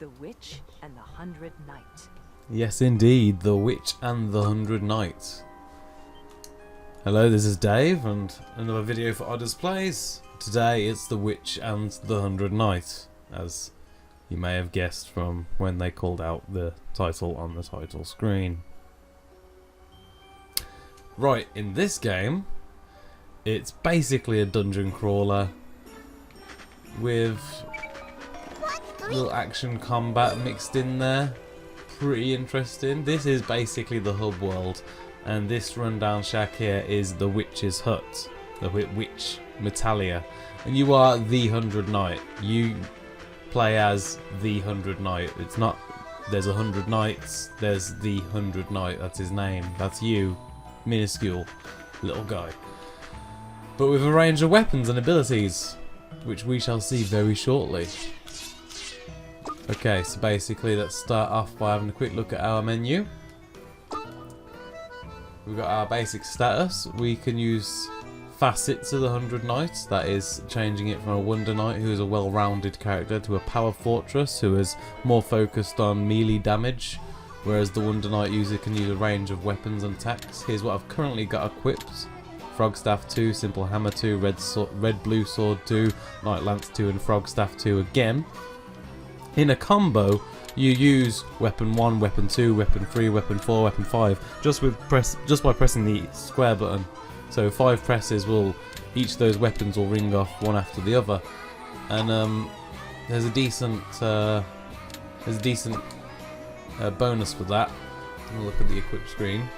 The Witch and the 100 Knight. Yes, indeed, The Witch and the 100 Knights. Hello, this is Dave, and another video for Odders Plays. Today it's The Witch and the 100 Knights, as you may have guessed from when they called out the title on the title screen. Right, in this game, it's basically a dungeon crawler with little action combat mixed in there. Pretty interesting. This is basically the hub world, and this rundown shack here is the witch's hut, the witch Metalia, and you are the 100 Knight. You play as the 100 Knight. It's not there's 100 knights, there's the 100 Knight. That's his name. That's you, minuscule little guy, but with a range of weapons and abilities, which we shall see very shortly. Okay, so basically let's start off by having a quick look at our menu. We've got our basic status. We can use facets of the 100 Knights, that is changing it from a Wonder Knight, who is a well-rounded character, to a Power Fortress, who is more focused on melee damage, whereas the Wonder Knight user can use a range of weapons and attacks. Here's what I've currently got equipped: Frog Staff 2, Simple Hammer 2, Red Blue Sword 2, Knight Lance 2 and Frog Staff 2 again. In a combo, you use Weapon 1, Weapon 2, Weapon 3, Weapon 4, Weapon 5 just by pressing the square button. So 5 presses will, each of those weapons will ring off one after the other. And there's a decent bonus for that. We'll look at the equip screen.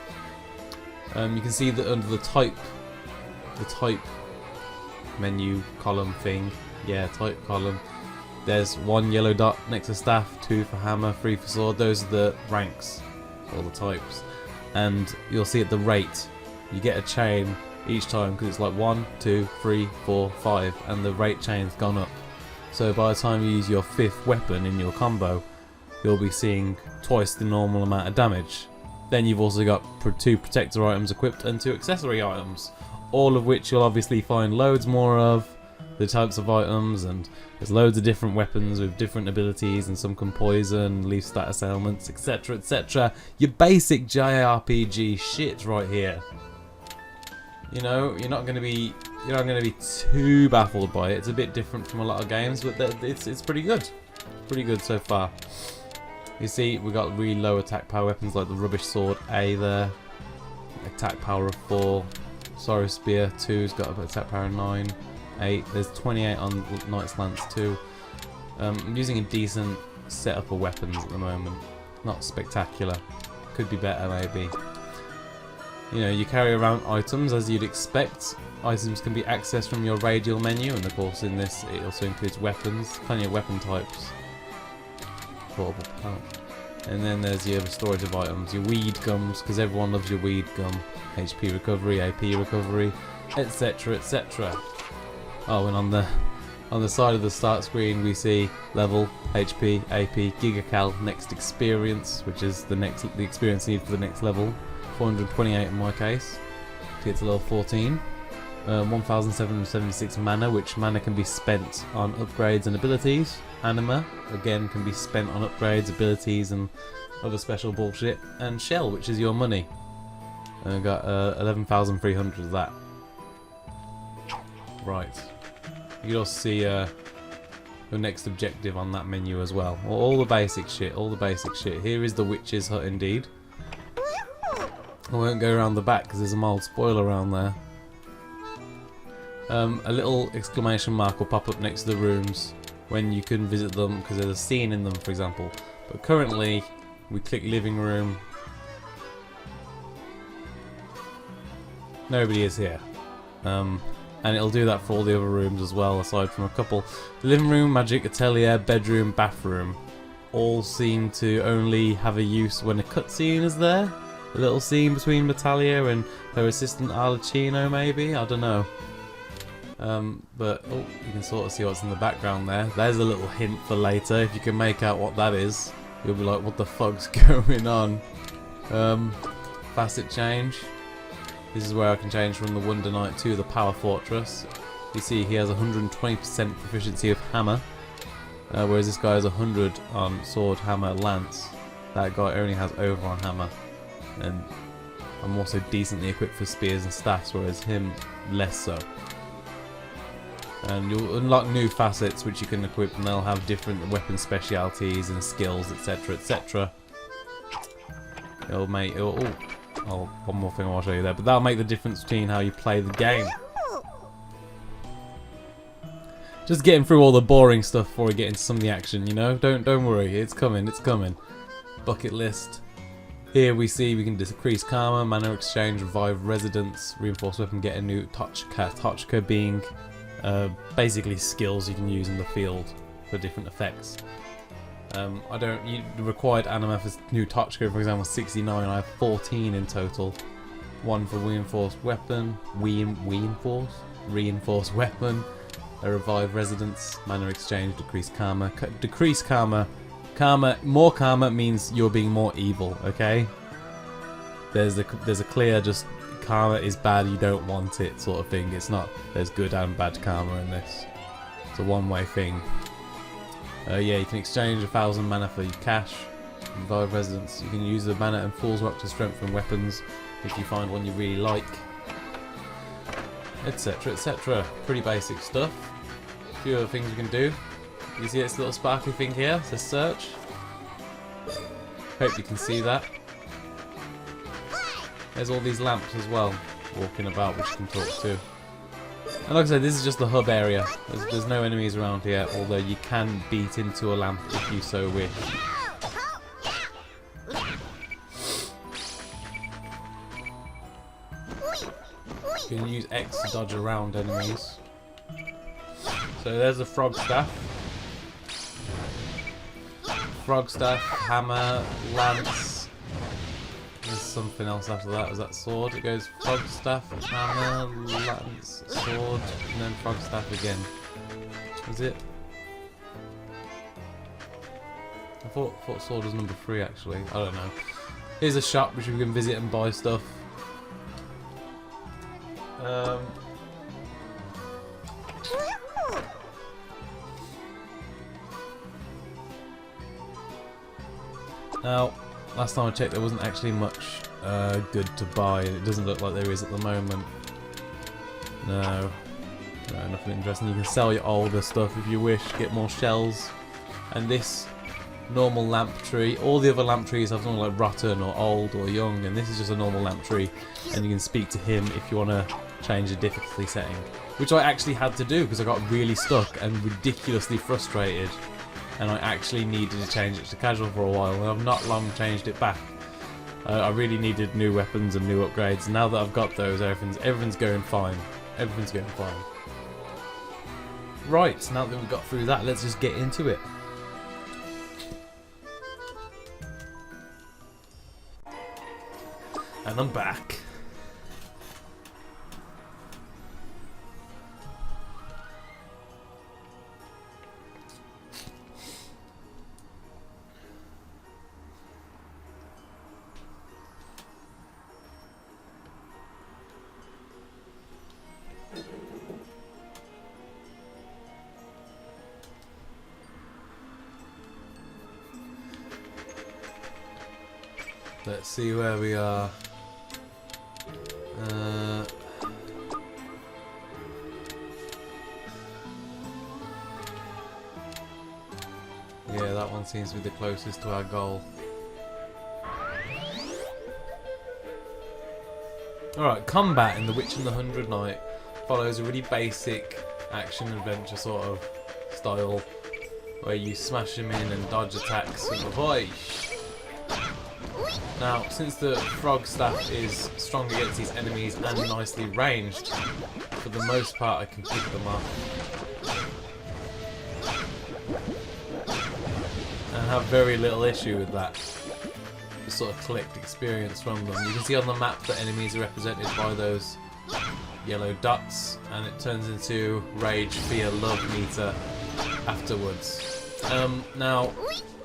You can see that under the type menu column thing, type column, there's 1 yellow dot next to staff, 2 for hammer, 3 for sword. Those are the ranks, or the types. And you'll see at the rate, you get a chain each time, because it's like 1, 2, 3, 4, 5, and the rate chain's gone up. So by the time you use your 5th weapon in your combo, you'll be seeing twice the normal amount of damage. Then you've also got 2 protector items equipped and 2 accessory items, all of which you'll obviously find loads more of, the types of items, and there's loads of different weapons with different abilities, and some can poison, leave status ailments, etc, etc. Your basic JRPG shit right here. You know, you're not going to be too baffled by it. It's a bit different from a lot of games, but it's pretty good. Pretty good so far. You see, we got really low attack power weapons like the Rubbish Sword A there, attack power of 4. Sorrow Spear 2's got an attack power of 9. 8. There's 28 on Knight's Lance 2. I'm using a decent setup of weapons at the moment. Not spectacular. Could be better maybe. You know, you carry around items as you'd expect. Items can be accessed from your radial menu, and of course in this it also includes weapons. Plenty of weapon types. Portable pouch. And then there's your restorative items, your weed gums, because everyone loves your weed gum. HP recovery, AP recovery, etc, etc. Oh, and on the side of the start screen we see level, HP, AP, Gigacal, next experience, which is the experience needed for the next level. 428 in my case to get to level 14. 1776 mana, which mana can be spent on upgrades and abilities. Anima, again, can be spent on upgrades, abilities and other special bullshit. And Shell, which is your money. And I got 11,300 of that. Right. You can also see your next objective on that menu as well. All the basic shit, Here is the witch's hut indeed. I won't go around the back because there's a mild spoiler around there. A little exclamation mark will pop up next to the rooms when you can visit them, because there's a scene in them, for example. But currently, we click living room. Nobody is here. And it'll do that for all the other rooms as well, aside from a couple. The living room, magic, atelier, bedroom, bathroom all seem to only have a use when a cutscene is there. A little scene between Metalia and her assistant Arlecchino, maybe? I don't know. But oh, you can sort of see what's in the background there. There's a little hint for later. If you can make out what that is, you'll be like, what the fuck's going on? Facet change. This is where I can change from the Wonder Knight to the Power Fortress. You see he has 120% proficiency of hammer. Whereas this guy has 100 on sword, hammer, lance. That guy only has over on hammer. And I'm also decently equipped for spears and staffs, whereas him less so. And you'll unlock new facets which you can equip, and they'll have different weapon specialities and skills, etc, etc. It'll make... oh, one more thing I'll show you there, but that'll make the difference between how you play the game. Just getting through all the boring stuff before we get into some of the action, you know? Don't worry, it's coming, it's coming. Bucket list. Here we see we can decrease karma, mana exchange, revive residents, reinforce weapon, get a new Tochka. Tochka being basically skills you can use in the field for different effects. The required anima for new Tochka, for example, 69. I have 14 in total. One for reinforced weapon, reinforced weapon, a revive residents, mana exchange, decrease karma. Decrease karma. More karma means you're being more evil. Okay. There's a clear just karma is bad, you don't want it sort of thing. It's not. There's good and bad karma in this. It's a one-way thing. Yeah, you can exchange 1,000 mana for your cash. Revive residents. You can use the mana and Fool's Rock to strengthen weapons if you find one you really like, etc, etc. Pretty basic stuff. A few other things you can do. You see this little sparkly thing here? It says search. Hope you can see that. There's all these lamps as well walking about which you can talk to. And like I said, this is just the hub area. There's no enemies around here, although you can beat into a lamp if you so wish. You can use X to dodge around enemies. So there's the frog staff. Frog staff, hammer, lance. There's something else after that. Is that sword? It goes frog staff, hammer, lance, sword, and then frog staff again. Was it? I thought sword was number 3 actually. I don't know. Here's a shop which we can visit and buy stuff. Now, last time I checked, there wasn't actually much good to buy. It doesn't look like there is at the moment. No, nothing interesting. You can sell your older stuff if you wish, get more shells. And this normal lamp tree, all the other lamp trees have something like rotten or old or young, and this is just a normal lamp tree. And you can speak to him if you want to change the difficulty setting, which I actually had to do because I got really stuck and ridiculously frustrated. And I actually needed to change it to casual for a while, and I've not long changed it back. I really needed new weapons and new upgrades. Now that I've got those, everything's going fine. Everything's going fine. Right, now that we've got through that, let's just get into it. And I'm back. Let's see where we are. Yeah, that one seems to be the closest to our goal. Alright, combat in The Witch and the Hundred Knight follows a really basic action-adventure sort of style where you smash them in and dodge attacks and ahoy! Now, since the frog staff is strong against these enemies and nicely ranged, for the most part I can pick them up and have very little issue with that. Just sort of collect experience from them. You can see on the map that enemies are represented by those yellow dots, and it turns into rage, fear, love meter afterwards. Now,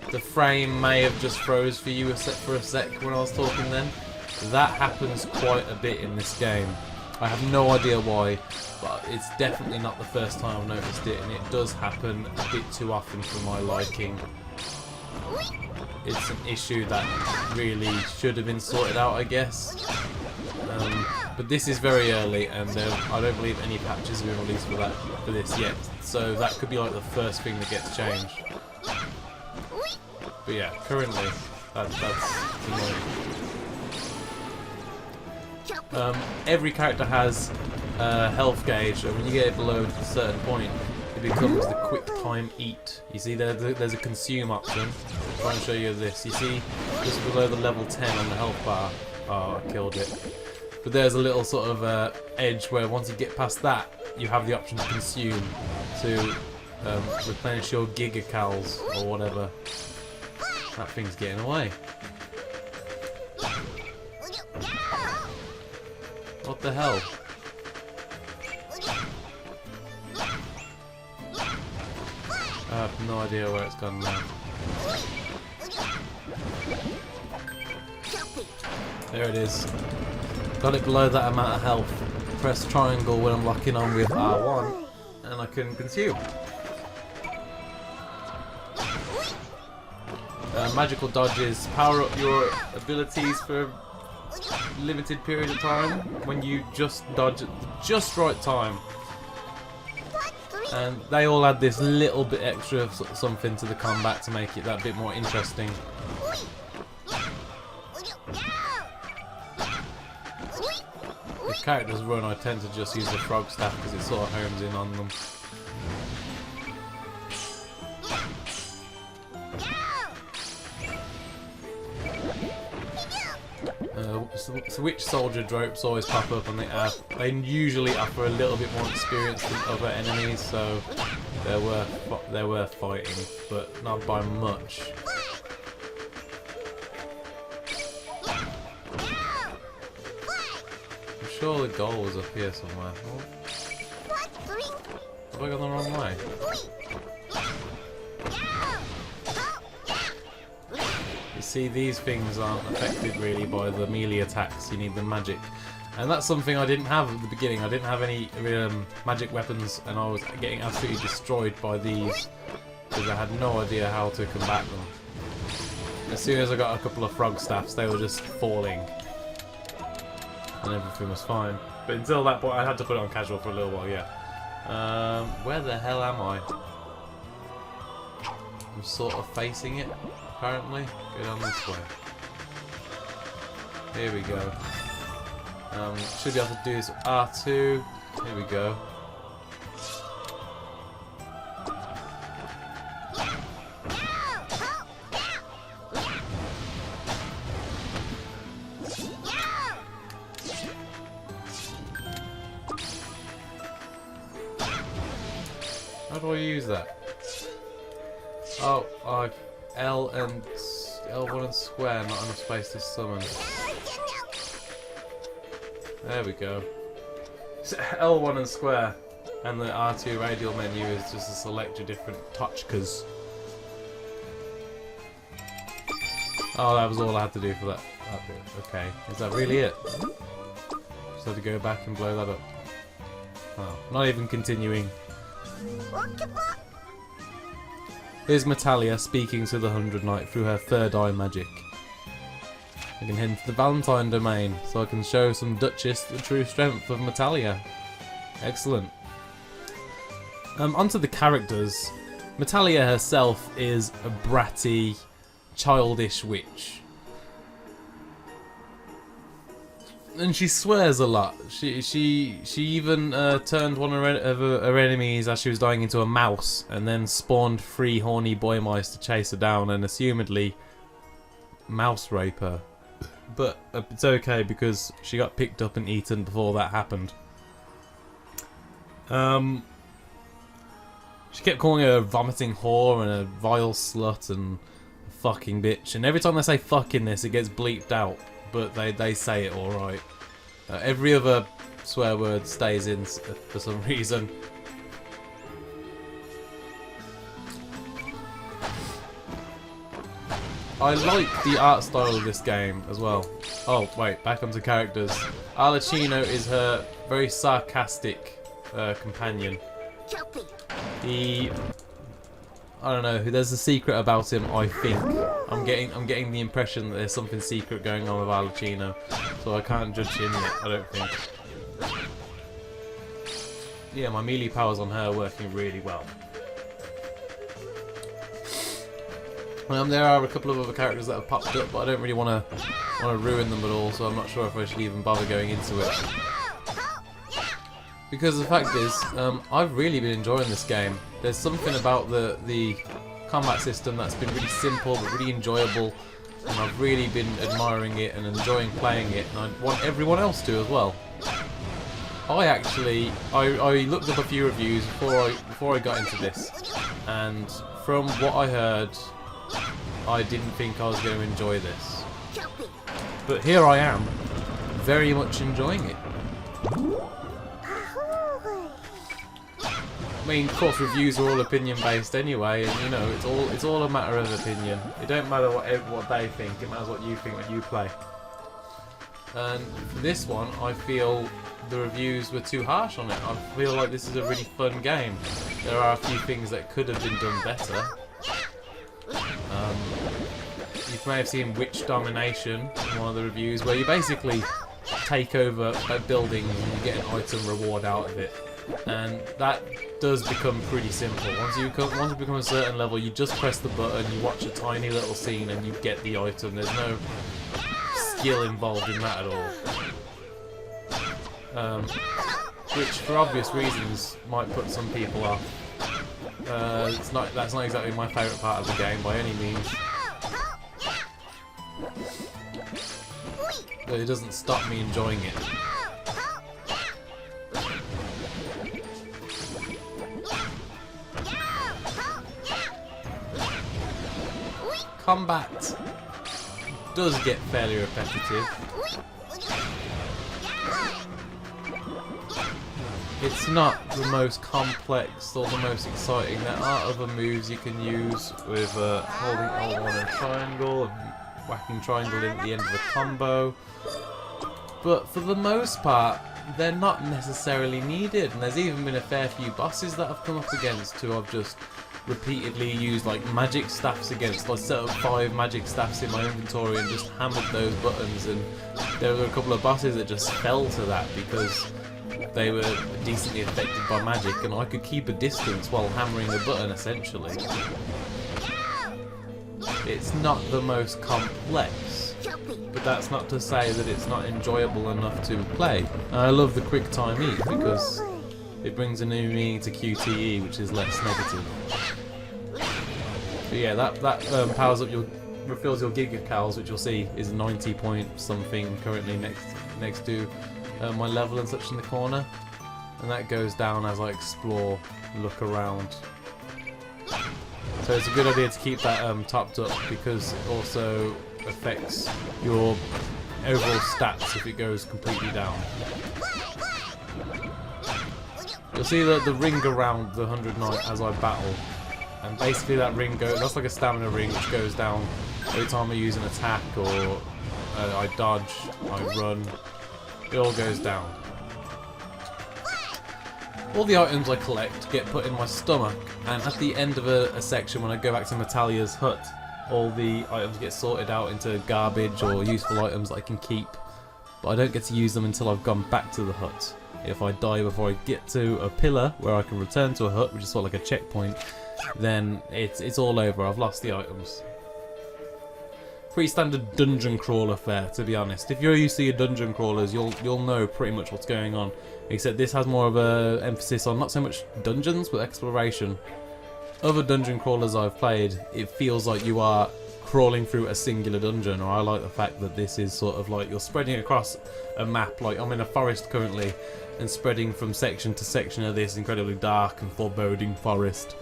the frame may have just froze for you for a sec when I was talking then. That happens quite a bit in this game. I have no idea why, but it's definitely not the first time I've noticed it, and it does happen a bit too often for my liking. It's an issue that really should have been sorted out, I guess. But this is very early, and I don't believe any patches have been released for this yet. So that could be like the first thing that gets changed. But yeah, currently that's annoying. Every character has a health gauge, and when you get it below a certain point, it becomes the quick time eat. You see there's a consume option. I'll try and show you this. You see just below the level 10 on the health bar. Oh, I killed it. But there's a little sort of edge where once you get past that, you have the option to consume to replenish your gigacals or whatever. That thing's getting away. What the hell? I have no idea where it's gone now. There it is. Got it below that amount of health. Press triangle when I'm locking on with R1 and I can consume. Magical dodges power up your abilities for a limited period of time when you just dodge at the just right time. And they all add this little bit extra of something to the combat to make it that bit more interesting. If characters run, I tend to just use the frog staff because it sort of homes in on them. Switch soldier dropes always pop up on the app. They usually offer a little bit more experience than other enemies, so they're worth fighting, but not by much. I'm sure the goal was up here somewhere. Oh. Have I gone the wrong way? You see, these things aren't affected really by the melee attacks, you need the magic. And that's something I didn't have at the beginning. I didn't have any magic weapons, and I was getting absolutely destroyed by these because I had no idea how to combat them. As soon as I got a couple of frog staffs, they were just falling. And everything was fine. But until that point, I had to put it on casual for a little while, yeah. Where the hell am I? I'm sort of facing it. Apparently, go down this way. Here we go. Should be able to do this with R2. Here we go. How do I use that? Oh, L1 and square, not enough space to summon. There we go. So L1 and square, and the R2 radial menu is just to select your different touchkas. Oh, that was all I had to do for that bit. Okay, is that really it? Just had to go back and blow that up. Oh, not even continuing. Here's Metalia speaking to the 100 Knight through her third eye magic. I can head into the Valentine domain so I can show some Duchess the true strength of Metalia. Excellent. Onto the characters. Metalia herself is a bratty, childish witch. And she swears a lot. She even turned one of her enemies as she was dying into a mouse, and then spawned 3 horny boy mice to chase her down and assumedly mouse rape her. But it's okay because she got picked up and eaten before that happened. She kept calling her a vomiting whore and a vile slut and a fucking bitch. And every time they say fuck in this, it gets bleeped out. But they say it alright. Every other swear word stays in for some reason. I like the art style of this game as well. Oh wait, back onto characters. Alucino is her very sarcastic companion. I don't know. There's a secret about him. I think I'm getting the impression that there's something secret going on with Alucino, so I can't judge him yet. I don't think. Yeah, my melee powers on her are working really well. There are a couple of other characters that have popped up, but I don't really want to ruin them at all, so I'm not sure if I should even bother going into it. Because the fact is, I've really been enjoying this game. There's something about the combat system that's been really simple but really enjoyable, and I've really been admiring it and enjoying playing it, and I want everyone else to as well. I looked up a few reviews before I got into this, and from what I heard, I didn't think I was going to enjoy this. But here I am, very much enjoying it. I mean, of course, reviews are all opinion based anyway, and you know, it's all a matter of opinion. It don't matter what they think; it matters what you think when you play. And for this one, I feel the reviews were too harsh on it. I feel like this is a really fun game. There are a few things that could have been done better. You may have seen Witch Domination in one of the reviews, where you basically take over a building and you get an item reward out of it. And that does become pretty simple. Once you become a certain level, you just press the button, you watch a tiny little scene, and you get the item. There's no skill involved in that at all. Which, for obvious reasons, might put some people off. That's not exactly my favourite part of the game by any means. But it doesn't stop me enjoying it. Combat does get fairly repetitive. It's not the most complex or the most exciting. There are other moves you can use with holding L1 and triangle and whacking triangle in at the end of a combo. But for the most part, they're not necessarily needed. And there's even been a fair few bosses that I've come up against who I've just repeatedly used like magic staffs against. I set up 5 magic staffs in my inventory and just hammered those buttons, and there were a couple of bosses that just fell to that because they were decently affected by magic, and I could keep a distance while hammering the button essentially. It's not the most complex, but that's not to say that it's not enjoyable enough to play. And I love the quick time eat because it brings a new meaning to QTE, which is less negative. But yeah, that powers up refills your Gigacals, which you'll see is 90 point something currently next to my level and such in the corner, and that goes down as I explore, look around. So it's a good idea to keep that topped up because it also affects your overall stats if it goes completely down. You'll see the ring around the 100 Knight as I battle, and basically that ring that's like a stamina ring which goes down every time I use an attack or I dodge, I run, it all goes down. All the items I collect get put in my stomach, and at the end of a section when I go back to Natalia's hut, all the items get sorted out into garbage or useful items that I can keep, but I don't get to use them until I've gone back to the hut. If I die before I get to a pillar where I can return to a hut, which is sort of like a checkpoint, then it's all over. I've lost the items. Pretty standard dungeon crawler fare, to be honest. If you're used to your dungeon crawlers, you'll know pretty much what's going on. Except this has more of a emphasis on not so much dungeons, but exploration. Other dungeon crawlers I've played, it feels like you are crawling through a singular dungeon, or I like the fact that this is sort of like you're spreading across a map. Like I'm in a forest currently, and spreading from section to section of this incredibly dark and foreboding forest.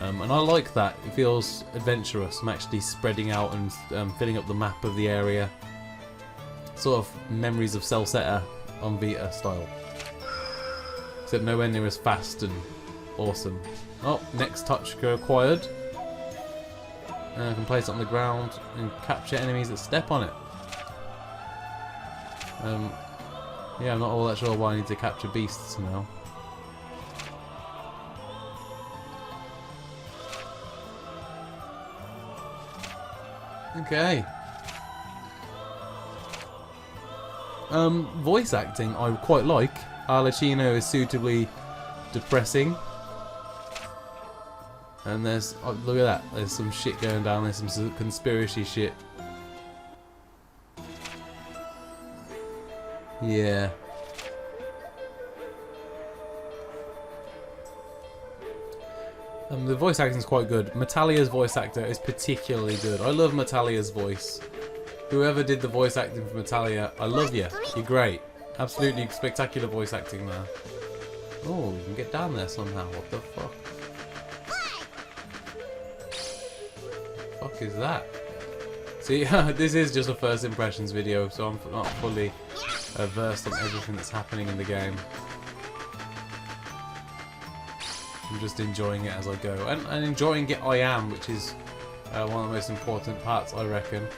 And I like that. It feels adventurous. I'm actually spreading out and filling up the map of the area. Sort of memories of Celceta on Vita style. Except nowhere near as fast and awesome. Oh, next touch acquired. And I can place it on the ground and capture enemies that step on it. Yeah, I'm not all that sure why I need to capture beasts now. Okay. Voice acting I quite like. Alicino is suitably depressing. And there's, oh, look at that, there's some shit going down, there's some conspiracy shit. Yeah. The voice acting is quite good. Metalia's voice actor is particularly good. I love Metalia's voice. Whoever did the voice acting for Metalia, I love you. You're great. Absolutely spectacular voice acting there. Oh, you can get down there somehow. What the fuck? Fuck is that? See, this is just a first impressions video, so I'm not fully versed on everything that's happening in the game. I'm just enjoying it as I go, and enjoying it I am, which is one of the most important parts, I reckon.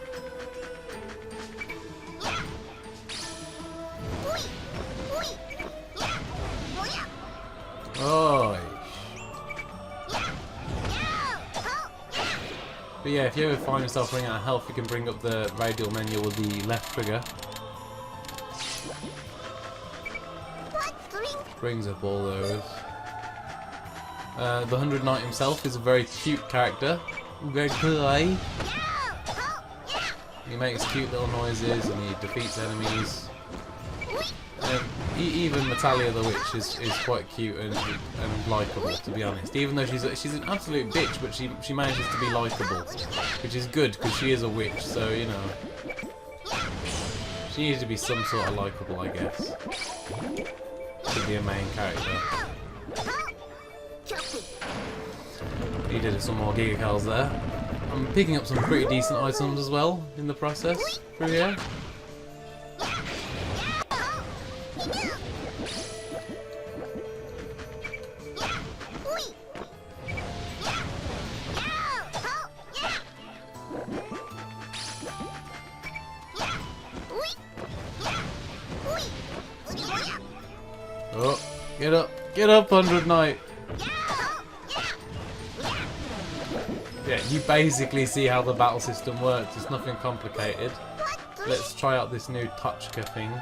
Oh. But yeah, if you ever find yourself running out of health, you can bring up the radial menu with the left trigger. Brings up all those. The 100 Knight himself is a very cute character. Very cool. He makes cute little noises and he defeats enemies. Even Metalia the Witch is quite cute and likeable, to be honest. Even though she's an absolute bitch, but she manages to be likeable, which is good because she is a witch. So you know, she needs to be some sort of likeable, I guess, to be a main character. He did some more Gigacals there. I'm picking up some pretty decent items as well in the process through here. Oh, get up, 100 Knight. Yeah, you basically see how the battle system works. It's nothing complicated. Let's try out this new Touchka thing.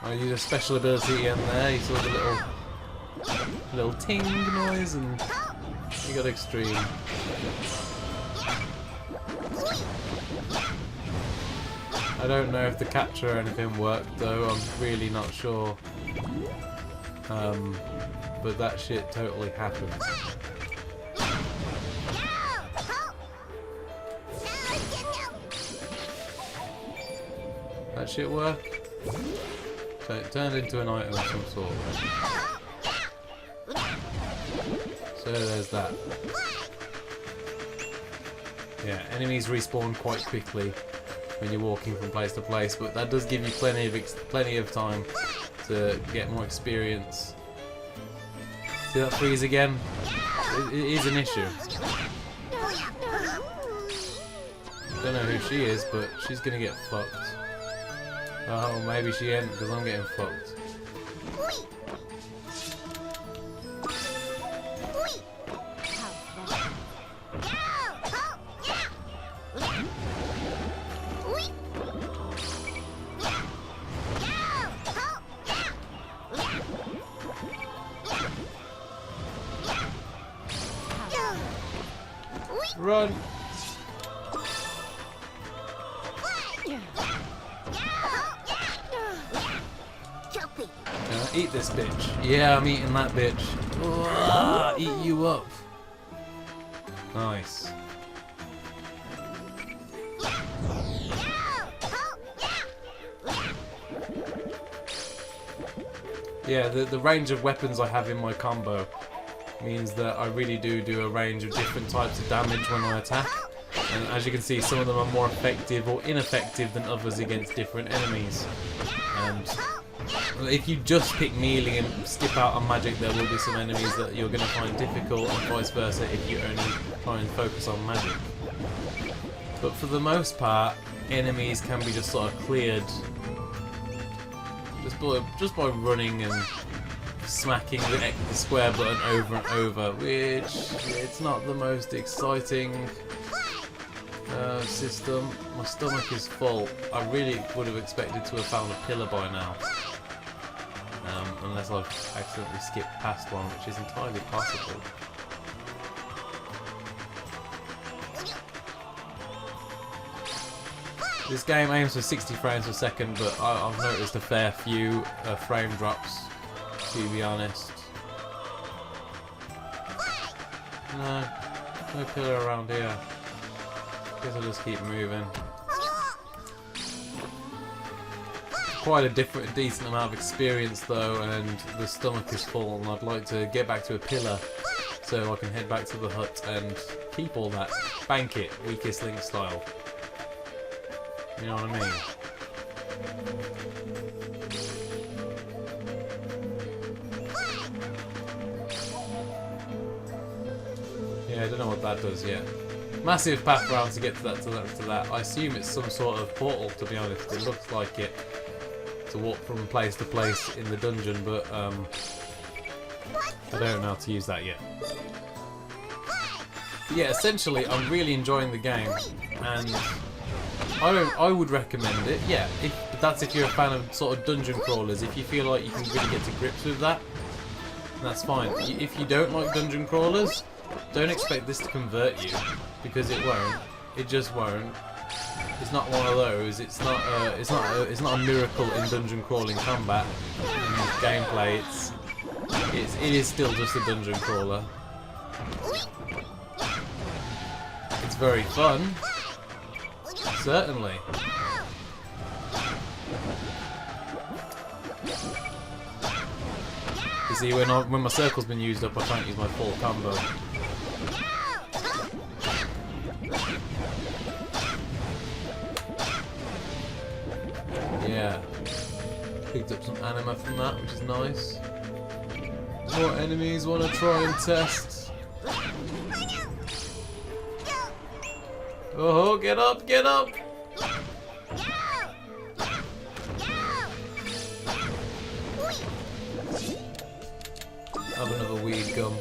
I use a special ability in there. You saw the little ting noise, and you got extreme. I don't know if the capture or anything worked though, I'm really not sure. But that shit totally happened. That shit work? So it turned into an item of some sort. So there's that. Yeah, enemies respawn quite quickly when you're walking from place to place, but that does give you plenty of time to get more experience. See that freeze again? It is an issue. Don't know who she is, but she's gonna get fucked. Oh, maybe she ain't, because I'm getting fucked. Run! Eat this bitch. Yeah, I'm eating that bitch. Eat you up. Nice. Yeah, the range of weapons I have in my combo means that I really do a range of different types of damage when I attack. And as you can see, some of them are more effective or ineffective than others against different enemies. And if you just pick melee and skip out on magic, there will be some enemies that you're going to find difficult, and vice versa if you only try and focus on magic. But for the most part, enemies can be just sort of cleared just by running and smacking the square button over and over, which it's not the most exciting system. My stomach is full. I really would have expected to have found a pillar by now. Unless I've accidentally skipped past one, which is entirely possible. This game aims for 60 frames per second, but I've noticed a fair few frame drops, to be honest. No pillar around here. Guess I'll just keep moving. Quite a decent amount of experience though, and the stomach is full, and I'd like to get back to a pillar so I can head back to the hut and keep all that. Bank it, weakest link style. You know what I mean? Yeah, I don't know what that does yet. Massive path round to get to that. I assume it's some sort of portal, to be honest. It looks like it, to walk from place to place in the dungeon, but I don't know how to use that yet. But yeah, essentially, I'm really enjoying the game, and I would recommend it. Yeah, if you're a fan of sort of dungeon crawlers, if you feel like you can really get to grips with that, that's fine. If you don't like dungeon crawlers, don't expect this to convert you, because it won't. It just won't. It's not one of those. It's not a miracle in dungeon crawling combat and gameplay. It is still just a dungeon crawler. It's very fun, certainly. You see, when my circle's been used up, I can't use my full combo. Yeah. Picked up some anima from that, which is nice. More enemies want to try and test. Oh, get up, get up! Have another weed gum.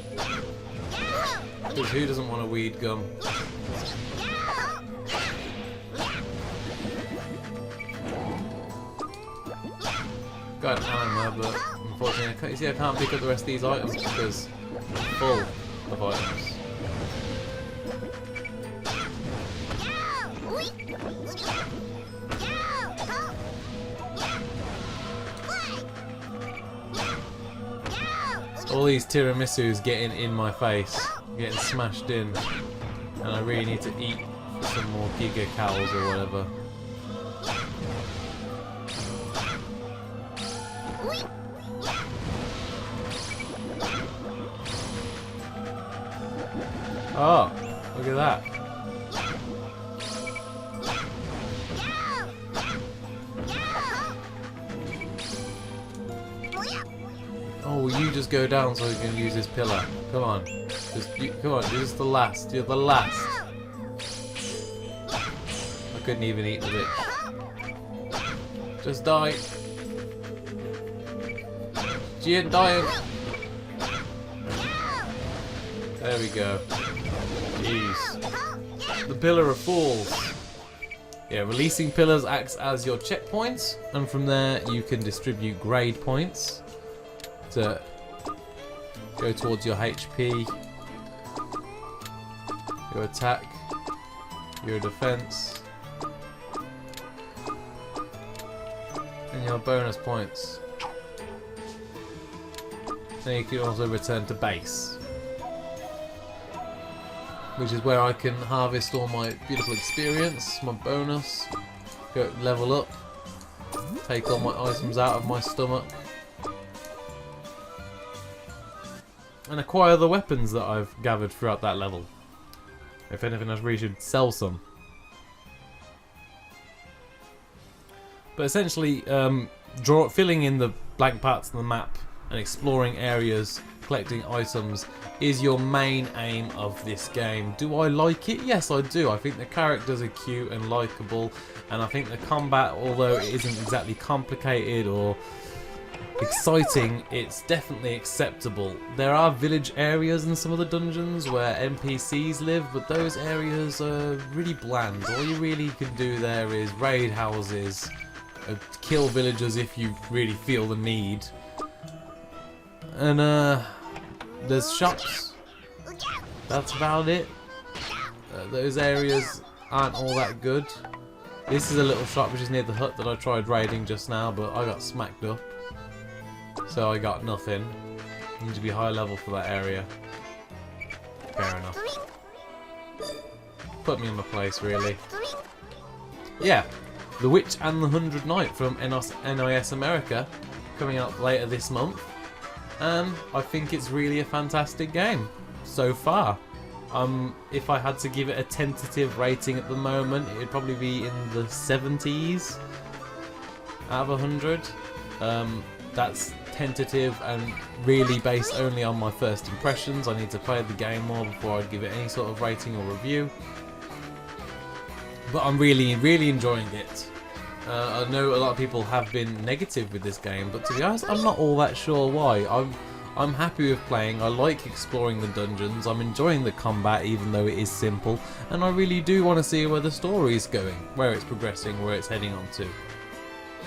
Because who doesn't want a weed gum? Got an anima, but unfortunately, you see, I can't pick up the rest of these items because I'm full of items. All these tiramisus getting in my face, getting smashed in, and I really need to eat some more Giga Cows or whatever. Oh, look at that. Oh, will you just go down so we can use this pillar? Come on. Come on, you're just the last. You're the last. I couldn't even eat the bitch. Just die. She ain't dying. There we go. Jeez. The Pillar of Falls. Yeah, releasing pillars acts as your checkpoints, and from there you can distribute grade points to go towards your HP, your attack, your defense, and your bonus points. Then you can also return to base, which is where I can harvest all my beautiful experience, my bonus, go level up, take all my items out of my stomach, and acquire the weapons that I've gathered throughout that level. If anything, I really should sell some. But essentially, filling in the blank parts of the map and exploring areas, collecting items is your main aim of this game. Do I like it? Yes, I do. I think the characters are cute and likeable, and I think the combat, although it isn't exactly complicated or exciting, it's definitely acceptable. There are village areas in some of the dungeons where NPCs live, but those areas are really bland. All you really can do there is raid houses, kill villagers if you really feel the need, and there's shops. That's about it. Those areas aren't all that good. This is a little shop which is near the hut that I tried raiding just now, but I got smacked up. So I got nothing. Need to be high level for that area. Fair enough. Put me in my place, really. Yeah, The Witch and the 100 Knight from NIS America, coming out later this month. And I think it's really a fantastic game so far. If I had to give it a tentative rating at the moment, it would probably be in the 70s out of 100. That's tentative and really based only on my first impressions. I need to play the game more before I'd give it any sort of rating or review. But I'm really enjoying it. I know a lot of people have been negative with this game, but to be honest, I'm not all that sure why. I'm happy with playing. I like exploring the dungeons. I'm enjoying the combat, even though it is simple, and I really do want to see where the story is going, where it's progressing, where it's heading on to.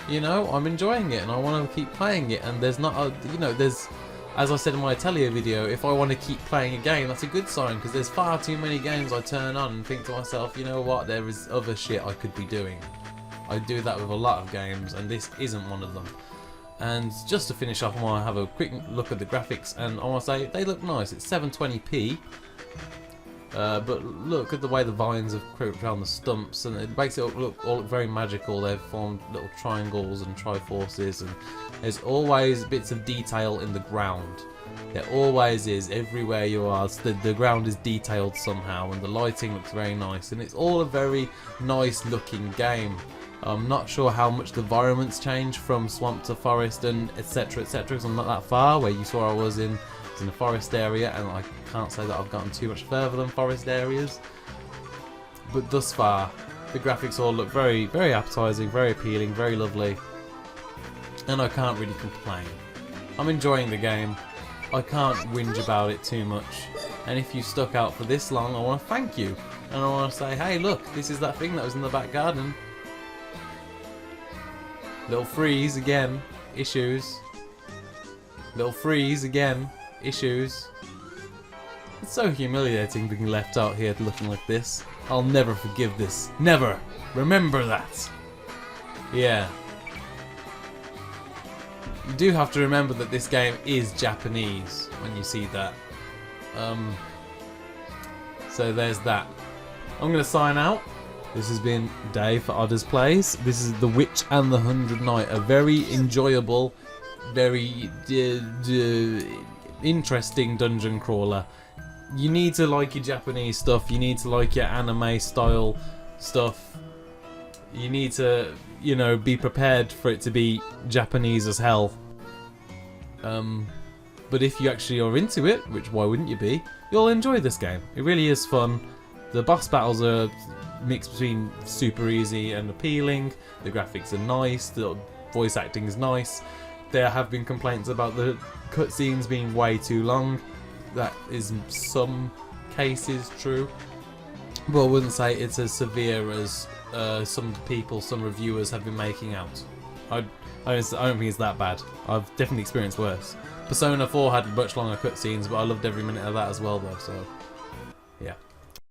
You know, I'm enjoying it, and I want to keep playing it. And there's not, there's, as I said in my Atelier video, if I want to keep playing a game, that's a good sign, because there's far too many games I turn on and think to myself, you know what, there is other shit I could be doing. I do that with a lot of games, and this isn't one of them. And just to finish off, I want to have a quick look at the graphics, and I want to say they look nice. It's 720p, but look at the way the vines have crept around the stumps, and it makes it all look very magical. They've formed little triangles and triforces, and there's always bits of detail in the ground. There always is, everywhere you are. The ground is detailed somehow, and the lighting looks very nice, and it's all a very nice looking game. I'm not sure how much the environments change from swamp to forest and etc, because I'm not that far. Where you saw I was in a forest area, and I can't say that I've gotten too much further than forest areas. But thus far, the graphics all look very appetizing, very appealing, very lovely, and I can't really complain. I'm enjoying the game. I can't whinge about it too much, and if you stuck out for this long, I want to thank you, and I want to say, hey look, this is that thing that was in the back garden. Little freeze again, issues. Little freeze again, issues. It's so humiliating being left out here looking like this. I'll never forgive this. Never! Remember that! Yeah. You do have to remember that this game is Japanese when you see that. So there's that. I'm going to sign out. This has been Dave for Odders Plays. This is The Witch and the 100 Knight, a very enjoyable, very interesting dungeon crawler. You need to like your Japanese stuff, you need to like your anime style stuff. You need to, be prepared for it to be Japanese as hell. But if you actually are into it, which why wouldn't you be, you'll enjoy this game. It really is fun. The boss battles are mixed between super easy and appealing. The graphics are nice, the voice acting is nice. There have been complaints about the cutscenes being way too long. That is in some cases true, but I wouldn't say it's as severe as some reviewers have been making out. I don't think it's that bad. I've definitely experienced worse. Persona 4 had much longer cutscenes, but I loved every minute of that as well though, so yeah.